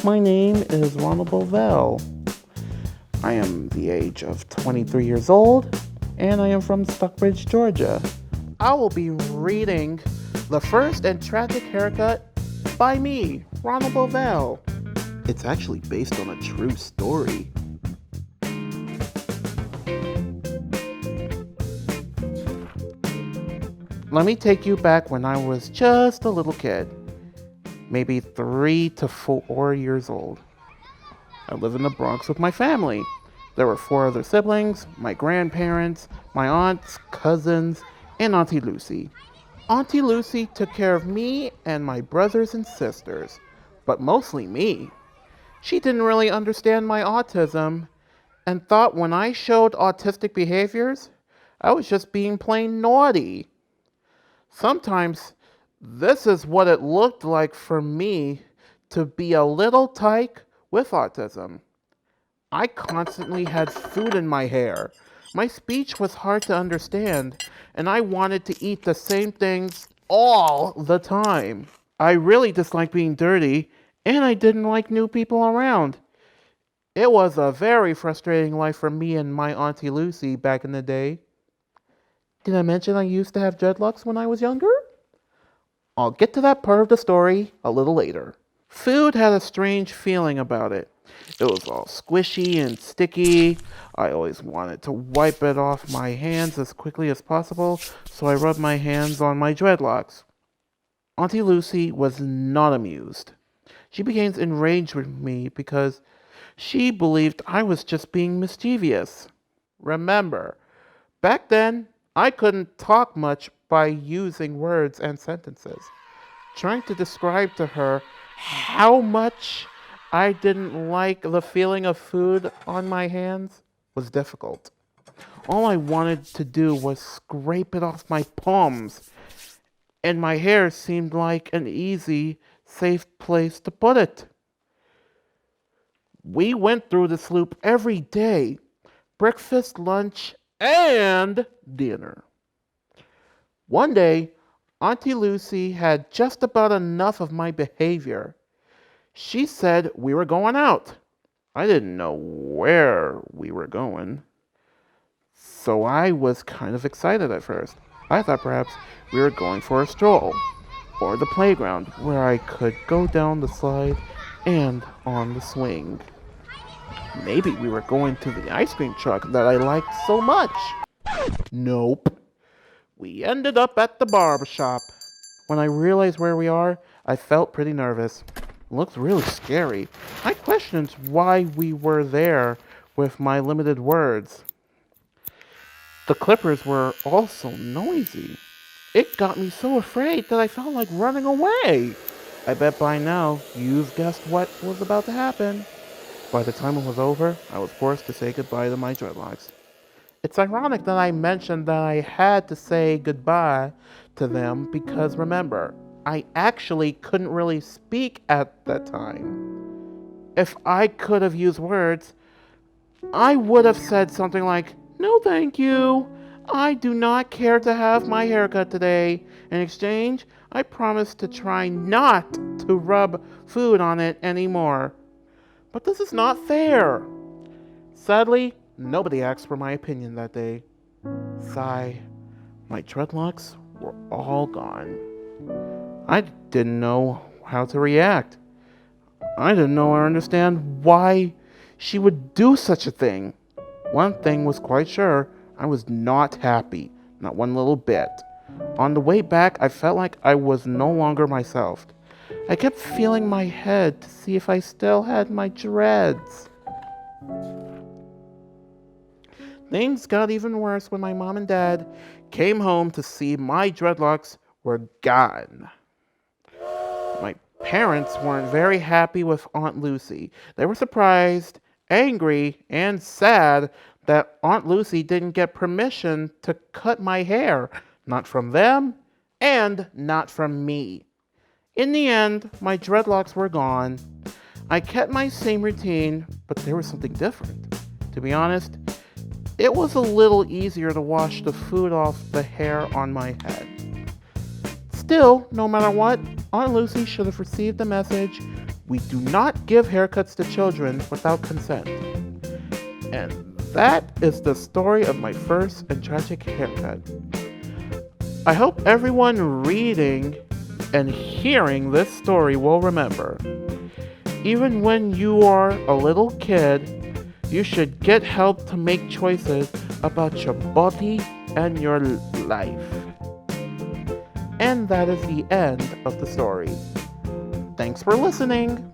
My name is Ronald Bovell. I am the age of 23 years old, and I am from Stockbridge, Georgia. I will be reading The First and Tragic Haircut by me, Ronald Bovell. It's actually based on a true story. Let me take you back when I was just a little kid, maybe 3 to 4 years old. I lived in the Bronx with my family. There were 4 other siblings, my grandparents, my aunts, cousins, and Auntie Lucy. Auntie Lucy took care of me and my brothers and sisters, but mostly me. She didn't really understand my autism and thought when I showed autistic behaviors, I was just being plain naughty. Sometimes this is what it looked like for me to be a little tyke with autism. I constantly had food in my hair. My speech was hard to understand, and I wanted to eat the same things all the time. I really disliked being dirty, and I didn't like new people around. It was a very frustrating life for me and my Auntie Lucy back in the day. Did I mention I used to have dreadlocks when I was younger? I'll get to that part of the story a little later. Food had a strange feeling about it. It was all squishy and sticky. I always wanted to wipe it off my hands as quickly as possible, so I rubbed my hands on my dreadlocks. Auntie Lucy was not amused. She became enraged with me because she believed I was just being mischievous. Remember, back then, I couldn't talk much by using words and sentences. Trying to describe to her how much I didn't like the feeling of food on my hands was difficult. All I wanted to do was scrape it off my palms, and my hair seemed like an easy, safe place to put it. We went through this loop every day, breakfast, lunch, and dinner. One day, Auntie Lucy had just about enough of my behavior. She said we were going out. I didn't know where we were going, so I was kind of excited at first. I thought perhaps we were going for a stroll, or the playground where I could go down the slide and on the swing. Maybe we were going to the ice cream truck that I liked so much. Nope. We ended up at the barber shop. When I realized where we are, I felt pretty nervous. It looked really scary. I questioned why we were there with my limited words. The clippers were also noisy. It got me so afraid that I felt like running away. I bet by now you've guessed what was about to happen. By the time it was over, I was forced to say goodbye to my dreadlocks. It's ironic that I mentioned that I had to say goodbye to them because remember, I actually couldn't really speak at that time. If I could have used words, I would have said something like, "No thank you. I do not care to have my haircut today. In exchange, I promise to try not to rub food on it anymore." But this is not fair. Sadly, nobody asked for my opinion that day. Sigh. My dreadlocks were all gone. I didn't know how to react. I didn't know or understand why she would do such a thing. One thing was quite sure, I was not happy, not one little bit. On the way back, I felt like I was no longer myself. I kept feeling my head to see if I still had my dreads. Things got even worse when my mom and dad came home to see my dreadlocks were gone. My parents weren't very happy with Aunt Lucy. They were surprised, angry, and sad that Aunt Lucy didn't get permission to cut my hair, not from them and not from me. In the end, my dreadlocks were gone. I kept my same routine, but there was something different. To be honest, it was a little easier to wash the food off the hair on my head. Still, no matter what, Aunt Lucy should have received the message, We do not give haircuts to children without consent. And that is the story of my first and tragic haircut. I hope everyone reading and hearing this story will remember. Even when you are a little kid, you should get help to make choices about your body and your life. And that is the end of the story. Thanks for listening.